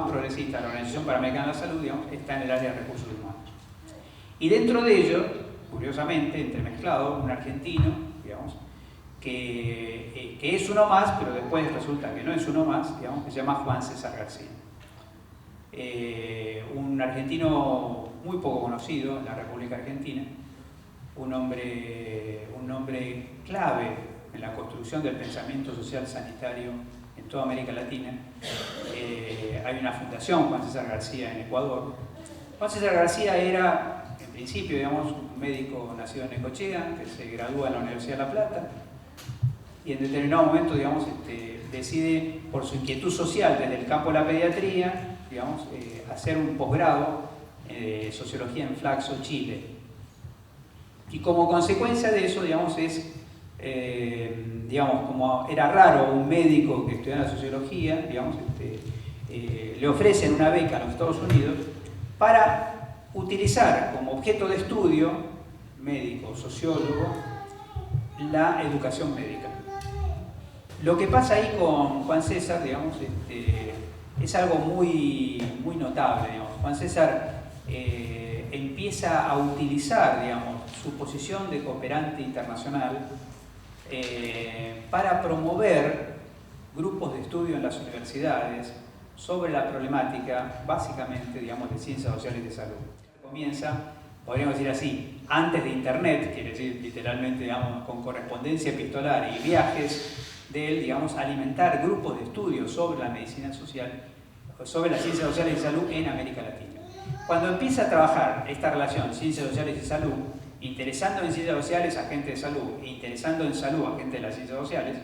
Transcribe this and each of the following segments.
más progresista, la Organización Panamericana de la Salud, digamos, está en el área de recursos humanos. Y dentro de ello, curiosamente, entremezclado, un argentino, digamos, que es uno más, pero después resulta que no es uno más, digamos, que se llama Juan César García. Un argentino muy poco conocido en la República Argentina, un hombre clave en la construcción del pensamiento social sanitario en toda América Latina. Hay una fundación, Juan César García, en Ecuador. Juan César García era, en principio, digamos, un médico nacido en Necochea, que se gradúa en la Universidad de La Plata, y en determinado momento, digamos, decide, por su inquietud social desde el campo de la pediatría, digamos, hacer un posgrado de Sociología en Flaxo, Chile. Y como consecuencia de eso, digamos, digamos, como era raro un médico que estudiara sociología, digamos, le ofrecen una beca a los Estados Unidos para utilizar como objeto de estudio, médico, sociólogo, la educación médica. Lo que pasa ahí con Juan César, digamos, es algo muy notable, digamos. Juan César empieza a utilizar, digamos, su posición de cooperante internacional para promover grupos de estudio en las universidades sobre la problemática, básicamente, digamos, de ciencias sociales y de salud. Comienza, podríamos decir así, antes de Internet, quiere decir literalmente, digamos, con correspondencia epistolar y viajes de él, digamos, alimentar grupos de estudio sobre la medicina social, sobre las ciencias sociales y salud en América Latina. Cuando empieza a trabajar esta relación ciencias sociales y salud, interesando en ciencias sociales a gente de salud e interesando en salud a gente de las ciencias sociales,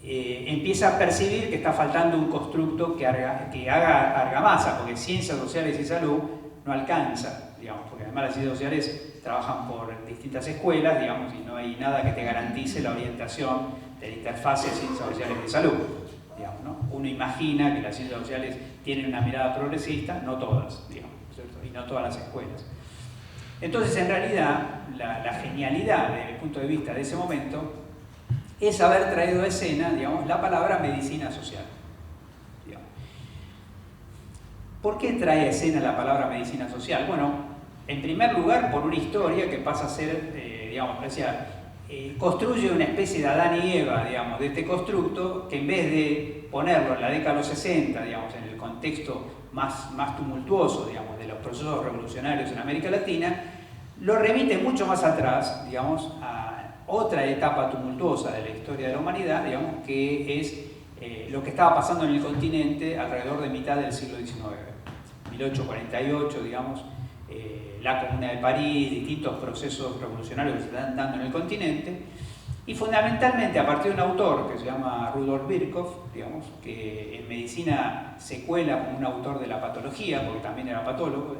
empieza a percibir que está faltando un constructo que haga argamasa, porque ciencias sociales y salud no alcanza, digamos, porque además las ciencias sociales trabajan por distintas escuelas, digamos, y no hay nada que te garantice la orientación de la interfase de ciencias sociales y salud, digamos, ¿no? Uno imagina que las ciencias sociales tienen una mirada progresista, no todas, digamos, ¿cierto? Y no todas las escuelas. Entonces, en realidad, la genialidad desde el punto de vista de ese momento es haber traído a escena, digamos, la palabra medicina social. Digamos. ¿Por qué trae a escena la palabra medicina social? Bueno, en primer lugar, por una historia que pasa a ser, digamos, construye una especie de Adán y Eva, digamos, de este constructo, que en vez de ponerlo en la década de los 60, digamos, en el contexto más tumultuoso, digamos, de los procesos revolucionarios en América Latina, lo remite mucho más atrás, digamos, a otra etapa tumultuosa de la historia de la humanidad, digamos, que es lo que estaba pasando en el continente alrededor de mitad del siglo XIX. 1848, digamos, la Comuna de París, distintos procesos revolucionarios que se están dando en el continente, y fundamentalmente a partir de un autor que se llama Rudolf Virchow, digamos, que en medicina se cuela como un autor de la patología, porque también era patólogo.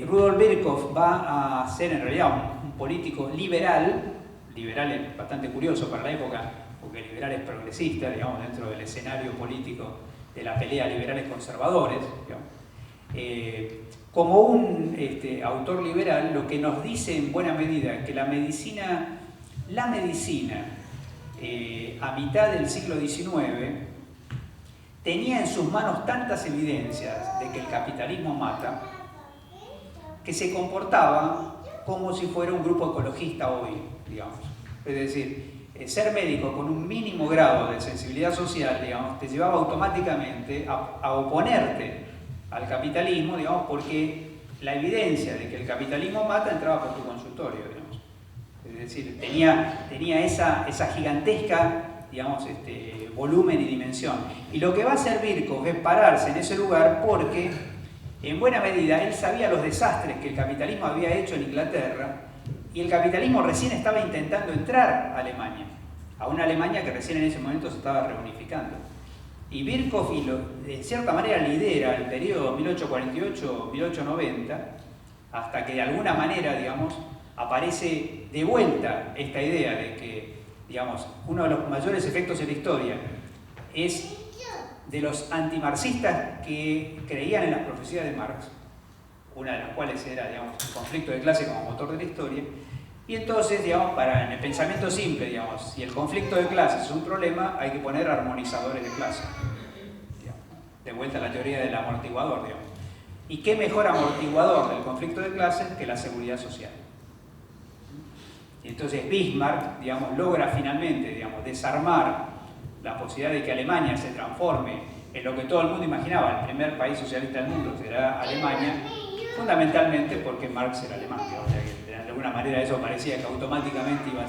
Rudolf Virchow va a ser en realidad un político liberal es bastante curioso para la época, porque liberal es progresista, digamos, dentro del escenario político de la pelea liberales conservadores, digamos. Como un autor liberal, lo que nos dice en buena medida que la medicina a mitad del siglo XIX tenía en sus manos tantas evidencias de que el capitalismo mata, que se comportaba como si fuera un grupo ecologista hoy, digamos. Es decir, ser médico con un mínimo grado de sensibilidad social, digamos, te llevaba automáticamente a oponerte al capitalismo, digamos, porque la evidencia de que el capitalismo mata entraba por tu consultorio, digamos. Es decir, tenía esa gigantesca, digamos, volumen y dimensión. Y lo que va a hacer Virchow es pararse en ese lugar porque, en buena medida, él sabía los desastres que el capitalismo había hecho en Inglaterra, y el capitalismo recién estaba intentando entrar a Alemania, a una Alemania que recién en ese momento se estaba reunificando. Y Virchow, de cierta manera, lidera el periodo 1848-1890, hasta que de alguna manera, digamos, aparece de vuelta esta idea de que, digamos, uno de los mayores efectos en la historia es de los antimarxistas que creían en las profecías de Marx, una de las cuales era, digamos, el conflicto de clase como motor de la historia. Y entonces, digamos, en el pensamiento simple, digamos, si el conflicto de clases es un problema, hay que poner armonizadores de clase. de vuelta a la teoría del amortiguador, digamos. ¿Y qué mejor amortiguador del conflicto de clases que la seguridad social? Y entonces Bismarck, digamos, logra finalmente, digamos, desarmar la posibilidad de que Alemania se transforme en lo que todo el mundo imaginaba, el primer país socialista del mundo será Alemania, fundamentalmente porque Marx era alemán, digamos, o sea que de alguna manera eso parecía que automáticamente iba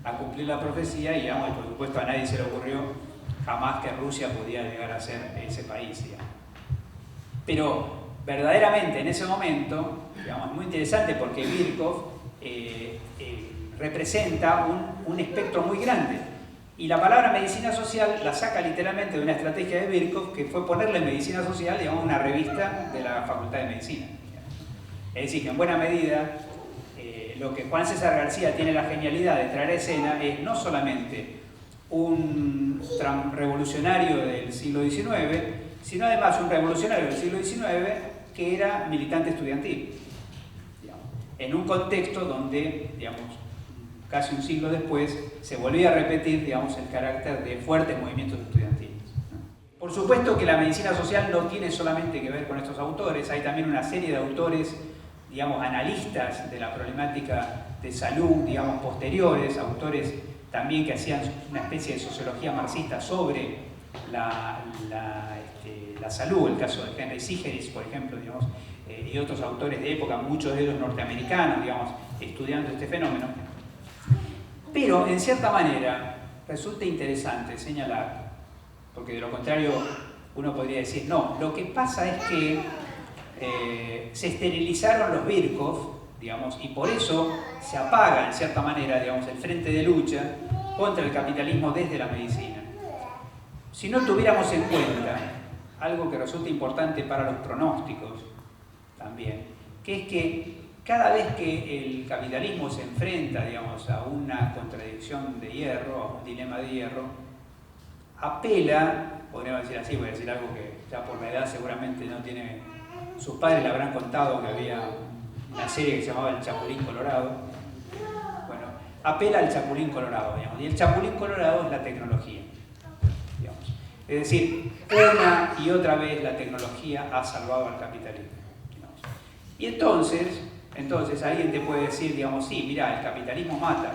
a cumplir la profecía y, digamos, por supuesto a nadie se le ocurrió jamás que Rusia podía llegar a ser ese país, digamos. Pero verdaderamente en ese momento, digamos, es muy interesante porque Birkhoff representa un espectro muy grande. Y la palabra medicina social la saca literalmente de una estrategia de Birkhoff, que fue ponerle medicina social, digamos, una revista de la Facultad de Medicina. Es decir, que en buena medida lo que Juan César García tiene la genialidad de traer a escena es no solamente un revolucionario del siglo XIX, sino además un revolucionario del siglo XIX que era militante estudiantil, digamos, en un contexto donde, digamos, casi un siglo después, se volvía a repetir, digamos, el carácter de fuertes movimientos estudiantiles. Por supuesto que la medicina social no tiene solamente que ver con estos autores, hay también una serie de autores, digamos, analistas de la problemática de salud, digamos, posteriores, autores también que hacían una especie de sociología marxista sobre la salud, el caso de Henry Sigeris, por ejemplo, digamos, y otros autores de época, muchos de ellos norteamericanos, digamos, estudiando este fenómeno. Pero, en cierta manera, resulta interesante señalar, porque de lo contrario uno podría decir, no, lo que pasa es que se esterilizaron los Birkhoff, digamos, y por eso se apaga, en cierta manera, digamos, el frente de lucha contra el capitalismo desde la medicina. Si no tuviéramos en cuenta algo que resulta importante para los pronósticos también, que es que cada vez que el capitalismo se enfrenta, digamos, a una contradicción de hierro, a un dilema de hierro, apela, podríamos decir así, voy a decir algo que ya por la edad seguramente no tiene, sus padres le habrán contado que había una serie que se llamaba El Chapulín Colorado. Bueno, apela al Chapulín Colorado, digamos, y el Chapulín Colorado es la tecnología, digamos. Es decir, una y otra vez la tecnología ha salvado al capitalismo, digamos. Y entonces alguien te puede decir, digamos, sí, mira, el capitalismo mata,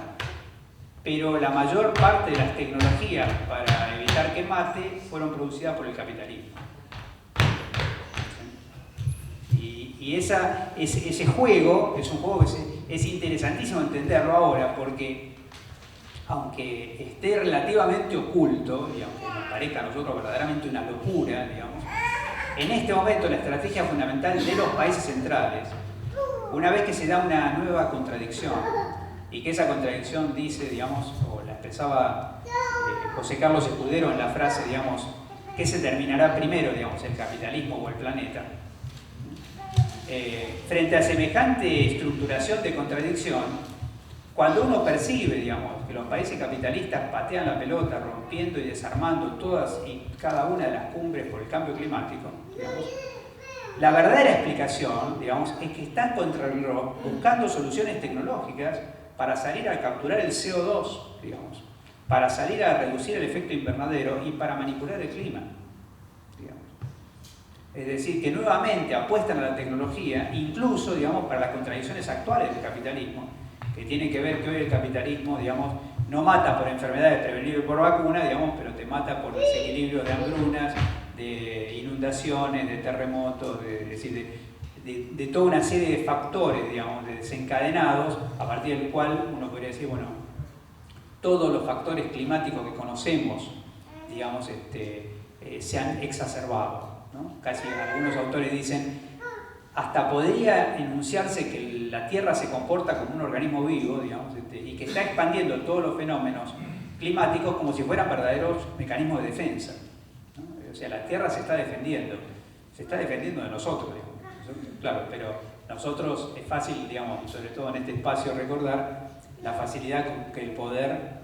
pero la mayor parte de las tecnologías para evitar que mate fueron producidas por el capitalismo. Y ese juego es un juego que es interesantísimo entenderlo ahora, porque aunque esté relativamente oculto, y aunque nos parezca a nosotros verdaderamente una locura, digamos, en este momento la estrategia fundamental de los países centrales, una vez que se da una nueva contradicción, y que esa contradicción dice, digamos, o la expresaba José Carlos Escudero en la frase, digamos, ¿qué se terminará primero, digamos, el capitalismo o el planeta? Frente a semejante estructuración de contradicción, cuando uno percibe, digamos, que los países capitalistas patean la pelota, rompiendo y desarmando todas y cada una de las cumbres por el cambio climático, digamos, la verdadera explicación, digamos, es que están contra el reloj buscando soluciones tecnológicas para salir a capturar el CO2, digamos, para salir a reducir el efecto invernadero y para manipular el clima, digamos. Es decir, que nuevamente apuestan a la tecnología, incluso, digamos, para las contradicciones actuales del capitalismo, que tienen que ver que hoy el capitalismo, digamos, no mata por enfermedades prevenibles por vacuna, digamos, pero te mata por desequilibrios de hambrunas, de inundaciones, de terremotos, es decir, de toda una serie de factores, digamos, desencadenados, a partir del cual uno podría decir, bueno, todos los factores climáticos que conocemos, digamos, se han exacerbado, ¿no? Casi algunos autores dicen, hasta podría enunciarse que la Tierra se comporta como un organismo vivo, digamos, y que está expandiendo todos los fenómenos climáticos como si fueran verdaderos mecanismos de defensa, ¿no? O sea, la Tierra se está defendiendo de nosotros, digamos. Claro, pero nosotros es fácil, digamos, sobre todo en este espacio, recordar la facilidad con que el poder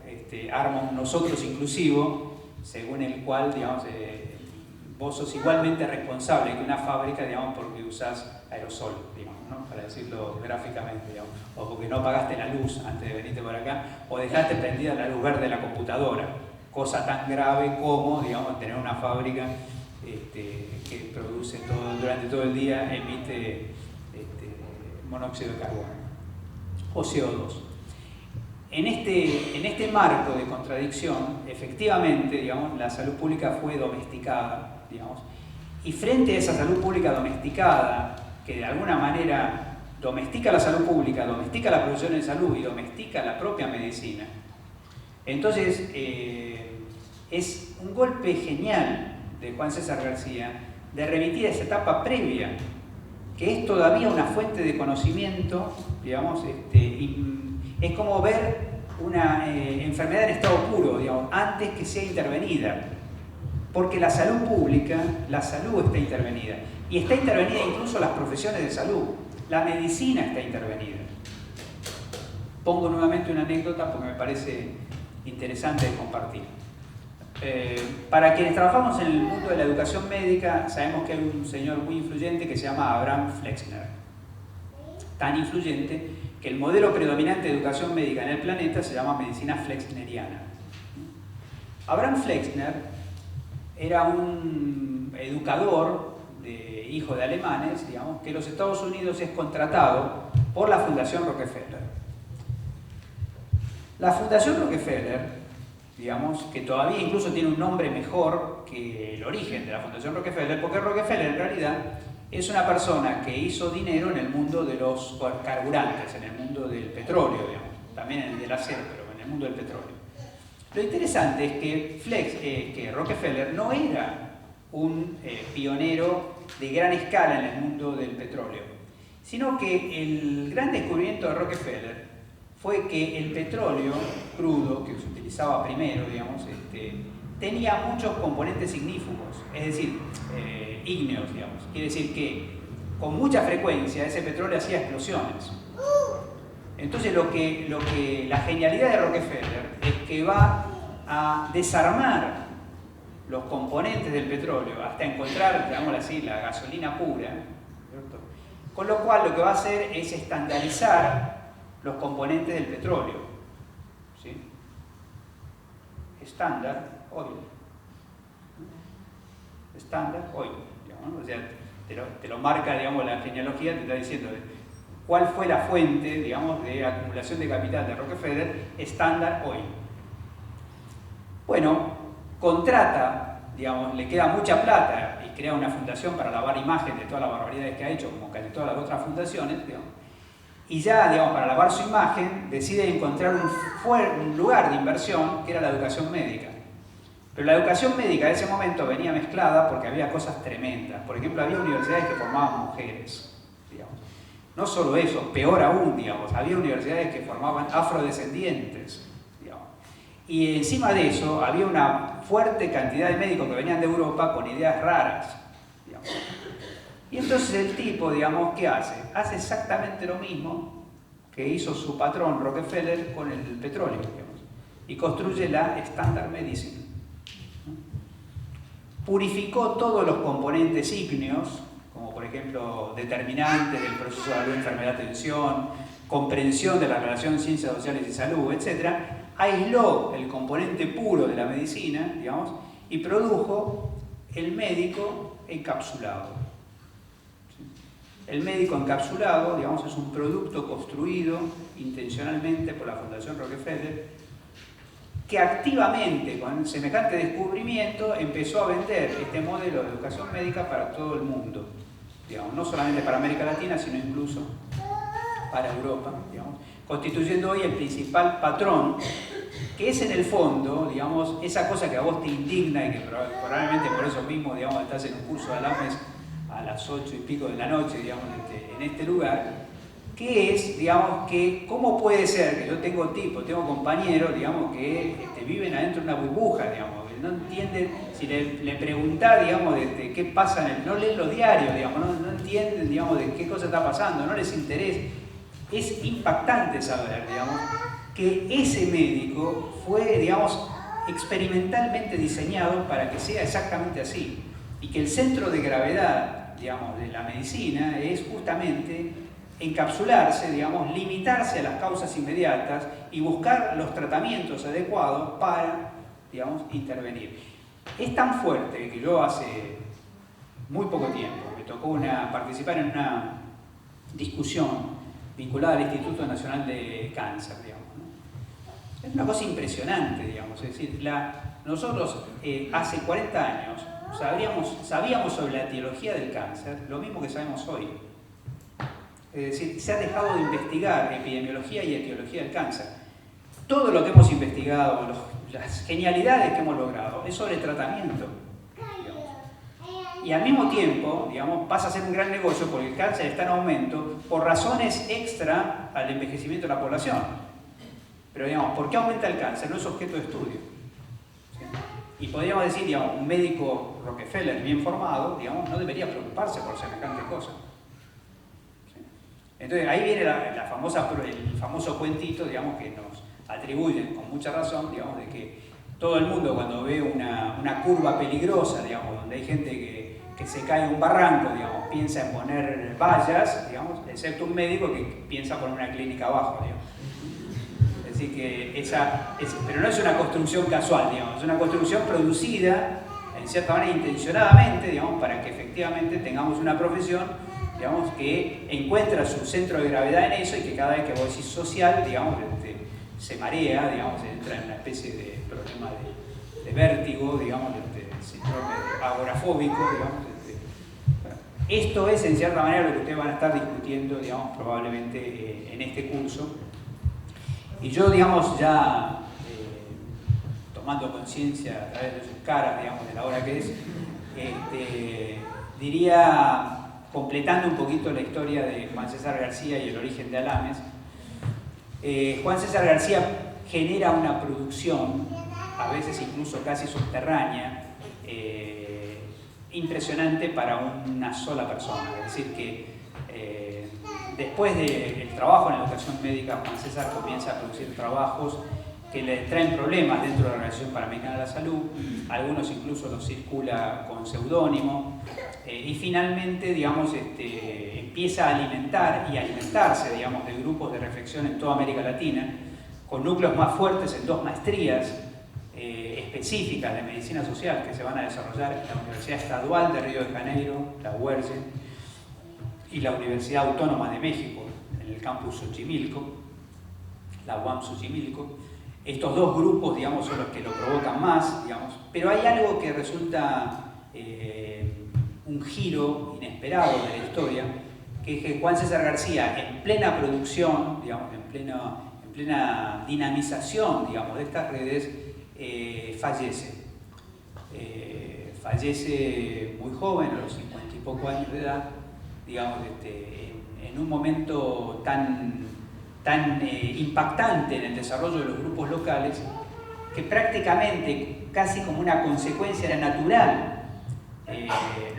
arma un nosotros inclusivo, según el cual, digamos, vos sos igualmente responsable que una fábrica, digamos, porque usás aerosol, digamos, ¿no? Para decirlo gráficamente, digamos, o porque no apagaste la luz antes de venirte por acá, o dejaste prendida la luz verde de la computadora, cosa tan grave como, digamos, tener una fábrica que produce durante todo el día, emite monóxido de carbono o CO2. En este marco de contradicción, efectivamente, digamos, la salud pública fue domesticada, digamos, y frente a esa salud pública domesticada, que de alguna manera domestica la salud pública, domestica la producción de salud y domestica la propia medicina, entonces es un golpe genial de Juan César García de remitir a esa etapa previa, que es todavía una fuente de conocimiento, digamos, es como ver una enfermedad en estado puro, digamos, antes que sea intervenida. Porque la salud pública, la salud está intervenida. Y está intervenida incluso las profesiones de salud. La medicina está intervenida. Pongo nuevamente una anécdota porque me parece interesante de compartir. Para quienes trabajamos en el mundo de la educación médica, sabemos que hay un señor muy influyente que se llama Abraham Flexner. Tan influyente que el modelo predominante de educación médica en el planeta se llama medicina flexneriana. Abraham Flexner era un educador, hijo de alemanes, digamos, que en los Estados Unidos es contratado por la Fundación Rockefeller. La Fundación Rockefeller, digamos, que todavía incluso tiene un nombre mejor que el origen de la Fundación Rockefeller, porque Rockefeller en realidad es una persona que hizo dinero en el mundo de los carburantes, en el mundo del petróleo, digamos, también en el del acero, pero en el mundo del petróleo. Lo interesante es que Rockefeller no era un pionero de gran escala en el mundo del petróleo, sino que el gran descubrimiento de Rockefeller fue que el petróleo crudo, que se utilizaba primero, digamos, tenía muchos componentes ignífugos, es decir, ígneos, digamos. Quiere decir que con mucha frecuencia ese petróleo hacía explosiones. Entonces la genialidad de Rockefeller es que va a desarmar los componentes del petróleo hasta encontrar, digámoslo así, la gasolina pura, ¿cierto? Con lo cual lo que va a hacer es estandarizar los componentes del petróleo, ¿sí? Standard Oil. Standard Oil, digamos, o sea, te lo marca, digamos, la genealogía, te está diciendo cuál fue la fuente, digamos, de acumulación de capital de Rockefeller, Standard Oil. Bueno, contrata, digamos, le queda mucha plata y crea una fundación para lavar imagen de todas las barbaridades que ha hecho, como casi todas las otras fundaciones, digamos, y ya, digamos, para lavar su imagen, decide encontrar un lugar de inversión que era la educación médica. Pero la educación médica de ese momento venía mezclada porque había cosas tremendas. Por ejemplo, había universidades que formaban mujeres, digamos. No solo eso, peor aún, digamos, había universidades que formaban afrodescendientes, digamos. Y encima de eso, había una fuerte cantidad de médicos que venían de Europa con ideas raras, digamos. Y entonces el tipo, digamos, ¿qué hace? Hace exactamente lo mismo que hizo su patrón Rockefeller con el petróleo, digamos, y construye la Standard Medicine. Purificó todos los componentes ígneos, como por ejemplo determinantes del proceso de salud, enfermedad, atención, comprensión de la relación ciencias sociales y salud, etc. Aisló el componente puro de la medicina, digamos, y produjo el médico encapsulado. El médico encapsulado, digamos, es un producto construido intencionalmente por la Fundación Rockefeller, que activamente, con semejante descubrimiento, empezó a vender este modelo de educación médica para todo el mundo, digamos, no solamente para América Latina, sino incluso para Europa, digamos, constituyendo hoy el principal patrón, que es en el fondo, digamos, esa cosa que a vos te indigna y que probablemente por eso mismo, digamos, estás en un curso de Alames a las 8 y pico de la noche, digamos, en este lugar, que es, digamos, que cómo puede ser que yo tengo compañeros, digamos, que viven adentro de una burbuja, digamos, que no entienden, si le preguntás, digamos, de qué pasa, no leen los diarios, digamos, no entienden, digamos, de qué cosa está pasando, no les interesa. Es impactante saber, digamos, que ese médico fue, digamos, experimentalmente diseñado para que sea exactamente así, y que el centro de gravedad, digamos, de la medicina es justamente encapsularse, digamos, limitarse a las causas inmediatas y buscar los tratamientos adecuados para, digamos, intervenir. Es tan fuerte que yo hace muy poco tiempo. Me tocó participar en una discusión vinculada al Instituto Nacional de Cáncer, digamos, ¿no? Es una cosa impresionante, digamos, es decir, nosotros hace 40 años sabíamos sobre la etiología del cáncer lo mismo que sabemos hoy. Es decir, se ha dejado de investigar epidemiología y etiología del cáncer. Todo lo que hemos investigado, las genialidades que hemos logrado, es sobre tratamiento, digamos. Y al mismo tiempo, digamos, pasa a ser un gran negocio porque el cáncer está en aumento por razones extra al envejecimiento de la población. Pero, digamos, ¿por qué aumenta el cáncer? No es objeto de estudio. ¿Sí? Y podríamos decir, digamos, un médico Rockefeller bien formado, digamos, no debería preocuparse por semejante cosa. ¿Sí? Entonces, ahí viene el famoso cuentito, digamos, que nos atribuyen con mucha razón, digamos, de que todo el mundo cuando ve una curva peligrosa, digamos, donde hay gente que se cae en un barranco, digamos, piensa en poner vallas, digamos, excepto un médico que piensa poner una clínica abajo, digamos. Es decir, que pero no es una construcción casual, digamos, es una construcción producida, en cierta manera intencionadamente, digamos, para que efectivamente tengamos una profesión, digamos, que encuentra su centro de gravedad en eso y que cada vez que vos decís social, digamos, se marea, digamos, entra en una especie de problema de vértigo, digamos, síndrome agorafóbico, digamos. Bueno, esto es en cierta manera lo que ustedes van a estar discutiendo, digamos, probablemente en este curso. Y yo, digamos, ya tomando conciencia a través de sus caras, digamos, de la hora que es, diría, completando un poquito la historia de Juan César García y el origen de Alames, Juan César García genera una producción, a veces incluso casi subterránea, impresionante para una sola persona. Es decir, que después del trabajo en la educación médica, Juan César comienza a producir trabajos que le traen problemas dentro de la Organización Panamericana de la Salud, algunos incluso los circula con seudónimo, y finalmente, digamos, empieza a alimentarse, digamos, de grupos de reflexión en toda América Latina, con núcleos más fuertes en 2 maestrías específicas de medicina social que se van a desarrollar en la Universidad Estadual de Río de Janeiro, la UERJ, y la Universidad Autónoma de México, en el campus Xochimilco, la UAM Xochimilco. Estos 2 grupos, digamos, son los que lo provocan más, digamos, pero hay algo que resulta un giro inesperado de la historia, que es que Juan César García, en plena producción, digamos, en plena dinamización, digamos, de estas redes, fallece. Fallece muy joven, a los 50 y poco años de edad, digamos, en un momento tan impactante en el desarrollo de los grupos locales, que prácticamente, casi como una consecuencia natural,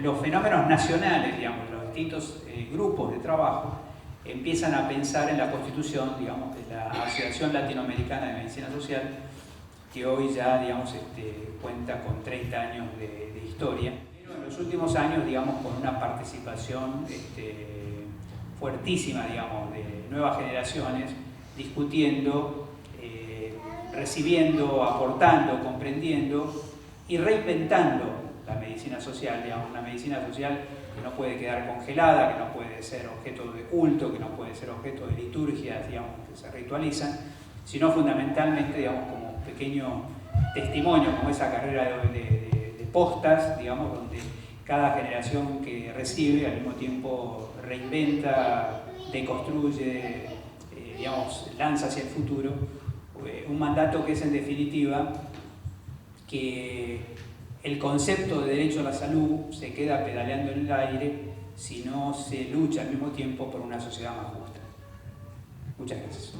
los fenómenos nacionales, digamos, los distintos grupos de trabajo, empiezan a pensar en la constitución, digamos, de la Asociación Latinoamericana de Medicina Social, que hoy ya, digamos, cuenta con 30 años de historia. Pero en los últimos años, digamos, con una participación fuertísima, digamos, de nuevas generaciones, discutiendo, recibiendo, aportando, comprendiendo y reinventando la medicina social, digamos, una medicina social que no puede quedar congelada, que no puede ser objeto de culto, que no puede ser objeto de liturgias, digamos, que se ritualizan, sino fundamentalmente, digamos, como pequeño testimonio, como esa carrera de postas, digamos, donde cada generación que recibe al mismo tiempo reinventa, deconstruye, digamos, lanza hacia el futuro, un mandato que es en definitiva que el concepto de derecho a la salud se queda pedaleando en el aire si no se lucha al mismo tiempo por una sociedad más justa. Muchas gracias.